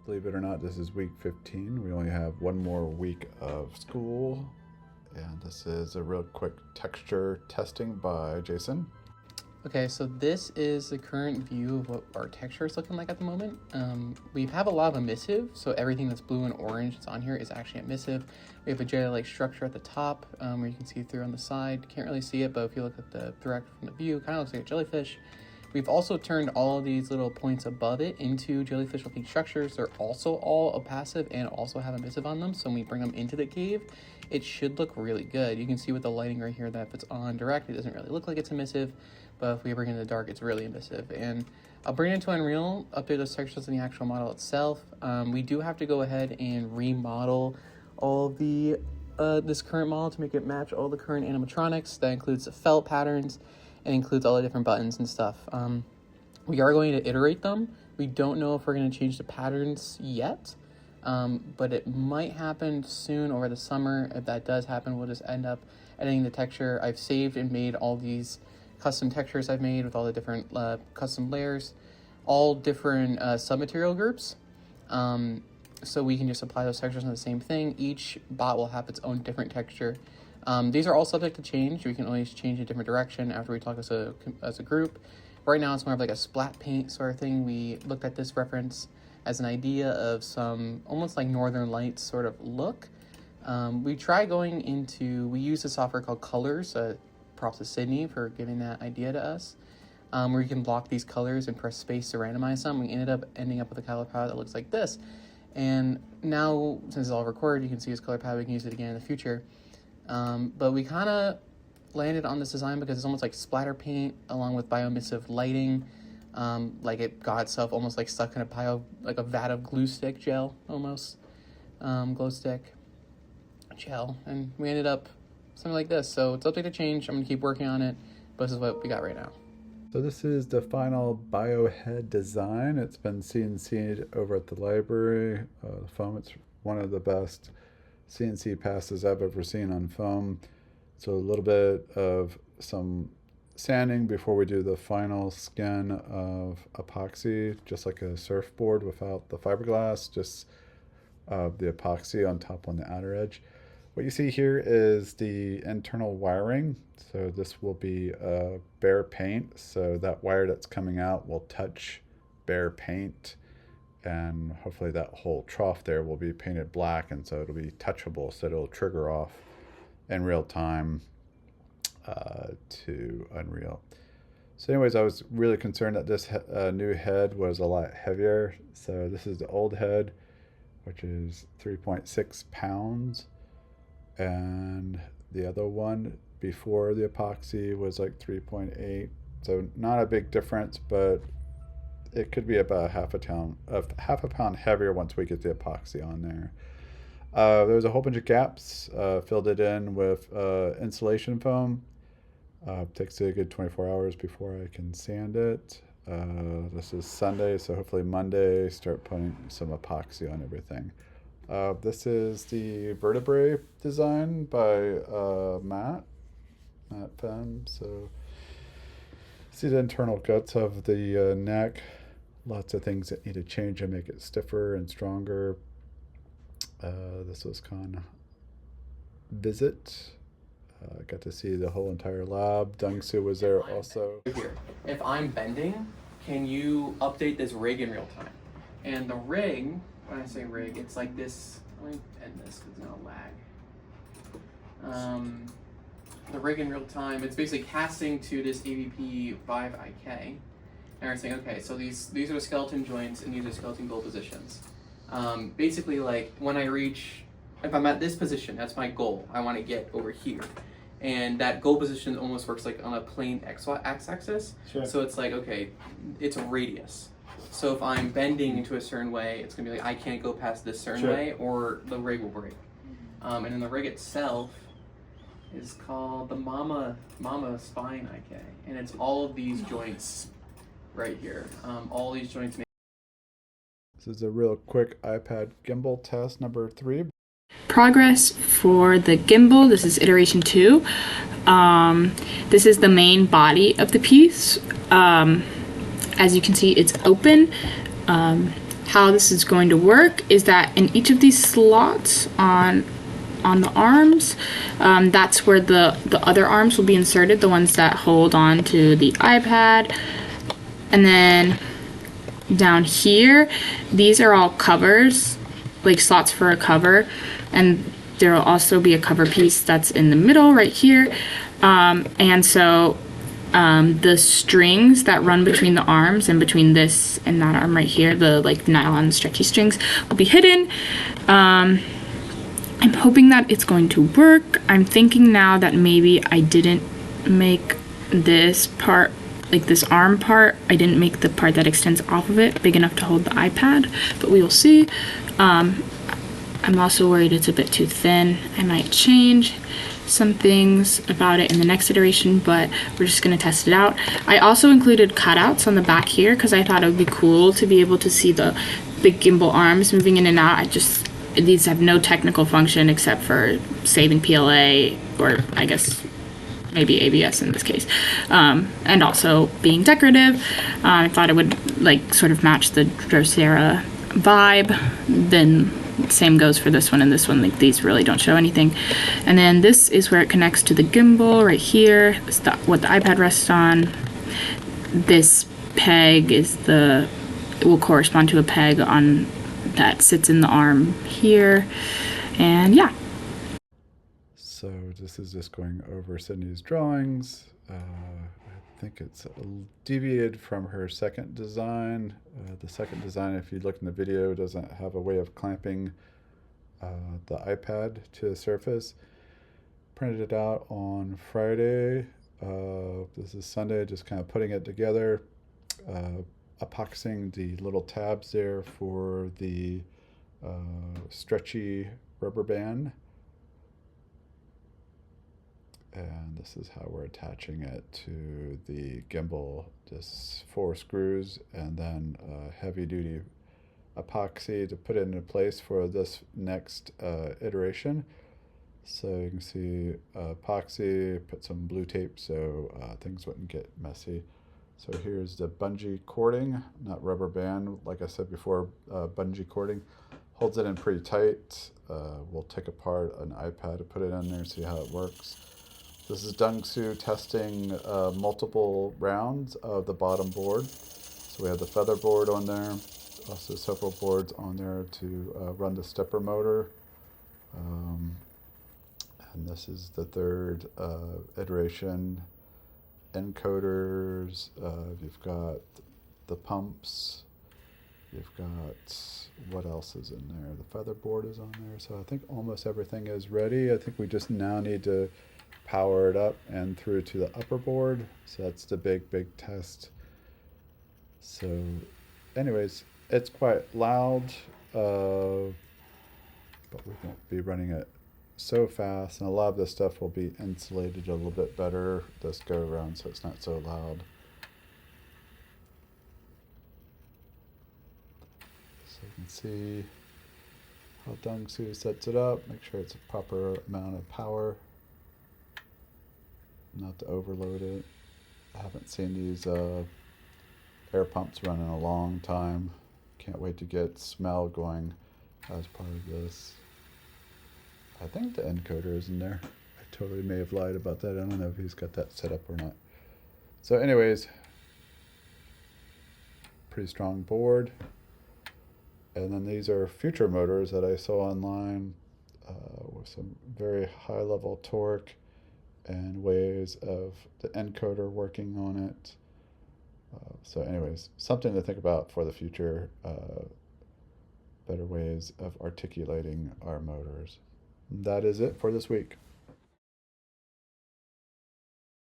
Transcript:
Believe it or not, this is week 15. We only have one more week of school. And this is a real quick texture testing by Jason. Okay, so this is the current view of what our texture is looking like at the moment. We have a lot of emissive, so everything that's blue and orange that's on here is actually emissive. We have a jelly-like structure at the top where you can see through on the side. Can't really see it, but if you look at the direct from the view, it kind of looks like a jellyfish. We've also turned all of these little points above it into jellyfish-looking structures. They're also all opacive and also have emissive on them, so when we bring them into the cave, it should look really good. You can see with the lighting right here that if it's on direct, it doesn't really look like it's emissive, but if we bring it in the dark, it's really emissive. And I'll bring it into Unreal, update those textures in the actual model itself. We do have to go ahead and remodel all of the this current model to make it match all the current animatronics. That includes the felt patterns and includes all the different buttons and stuff. We are going to iterate them. We don't know if we're going to change the patterns yet, but it might happen soon over the summer. If that does happen, we'll just end up editing the texture. I've saved and made all these custom textures I've made with all the different custom layers, all different submaterial groups. So we can just apply those textures on the same thing. Each bot will have its own different texture. These are all subject to change. We can always change in a different direction after we talk as a group. Right now it's more of like a splat paint sort of thing. We looked at this reference as an idea of some almost like Northern Lights sort of look. We use a software called Colors. Props to Sydney for giving that idea to us, where you can block these colors and press space to randomize them. We ending up with a color palette that looks like this. And now, since it's all recorded, you can see this color palette. We can use it again in the future. But we kind of landed on this design because it's almost like splatter paint along with bioemissive lighting. Like it got itself almost like stuck in a vat of glue stick gel, almost. Glow stick gel. And we ended up something like this. So it's subject to change. I'm gonna keep working on it, but this is what we got right now. So this is the final biohead design. It's been CNC'd over at the library. Foam, it's one of the best CNC passes I've ever seen on foam. So a little bit of some sanding before we do the final skin of epoxy, just like a surfboard without the fiberglass, just the epoxy on top on the outer edge. What you see here is the internal wiring. So this will be bare paint. So that wire that's coming out will touch bare paint, and hopefully that whole trough there will be painted black, and so it'll be touchable, so it'll trigger off in real time to Unreal. So anyways, I was really concerned that this new head was a lot heavier. So this is the old head, which is 3.6 pounds. And the other one before the epoxy was like 3.8. So not a big difference, but it could be about half a pound heavier once we get the epoxy on there. There was a whole bunch of gaps, filled it in with insulation foam. Takes a good 24 hours before I can sand it. This is Sunday, so hopefully Monday start putting some epoxy on everything. This is the vertebrae design by Matt Fem. So see the internal guts of the neck. Lots of things that need to change and make it stiffer and stronger. This was kind of visit. Got to see the whole entire lab. Dungsu was there also. Here, if I'm bending, can you update this rig in real time? And the rig, when I say rig, it's like this. Let me end this because it's gonna lag. The rig in real time, it's basically casting to this AVP 5IK. And we're saying, okay, so these are the skeleton joints and these are skeleton goal positions. Basically, like when I reach, if I'm at this position, that's my goal. I want to get over here. And that goal position almost works like on a plane x-axis. Sure. So it's like, okay, it's a radius. So if I'm bending into a certain way, it's gonna be like, I can't go past this certain way or the rig will break. And then the rig itself is called the Mama Spine IK. And it's all of these joints right here. All these joints make. This is a real quick iPad gimbal test number 3. Progress for the gimbal. This is iteration 2. This is the main body of the piece. As you can see, it's open. how this is going to work is that in each of these slots on the arms, that's where the other arms will be inserted, the ones that hold on to the iPad. And then down here, these are all covers, like slots for a cover, and there will also be a cover piece that's in the middle right here. And so the strings that run between the arms and between this and that arm right here, the like nylon stretchy strings, will be hidden. I'm hoping that it's going to work. I'm thinking now that maybe I didn't make this part, like this arm part, I didn't make the part that extends off of it big enough to hold the iPad, but we will see. I'm also worried it's a bit too thin. I might change some things about it in the next iteration, but we're just going to test it out. I also included cutouts on the back here because I thought it would be cool to be able to see the big gimbal arms moving in and out. These have no technical function except for saving PLA, or I guess maybe ABS in this case, and also being decorative. I thought it would like sort of match the Drosera vibe. Then same goes for this one and this one, like these really don't show anything. And then this is where it connects to the gimbal right here. It's what the iPad rests on. This peg will correspond to a peg on that sits in the arm here. And yeah. So this is just going over Sydney's drawings. I think it's deviated from her second design. The second design, if you look in the video, doesn't have a way of clamping the iPad to the surface. Printed it out on Friday. This is Sunday, just kind of putting it together. Epoxying the little tabs there for the stretchy rubber band. And this is how we're attaching it to the gimbal. Just 4 screws and then heavy duty epoxy to put it into place for this next iteration. So you can see epoxy, put some blue tape so things wouldn't get messy. So here's the bungee cording, not rubber band. Like I said before, bungee cording holds it in pretty tight. We'll take apart an iPad to put it in there and see how it works. This is Dungsu testing multiple rounds of the bottom board. So we have the feather board on there, also several boards on there to run the stepper motor. And this is the third iteration. Encoders, you've got the pumps, you've got, what else is in there? The feather board is on there. So I think almost everything is ready. I think we just now need to power it up and through to the upper board. So that's the big test. So anyways, it's quite loud, but we won't be running it so fast, and a lot of this stuff will be insulated a little bit better this go around, so it's not so loud. So you can see how Dungsu sets it up. Make sure it's a proper amount of power, not to overload it. I haven't seen these air pumps run in a long time. Can't wait to get smell going as part of this. I think the encoder is in there. I totally may have lied about that. I don't know if he's got that set up or not. So anyways, pretty strong board. And then these are future motors that I saw online with some very high level torque and ways of the encoder working on it. So anyways, something to think about for the future, better ways of articulating our motors. That is it for this week.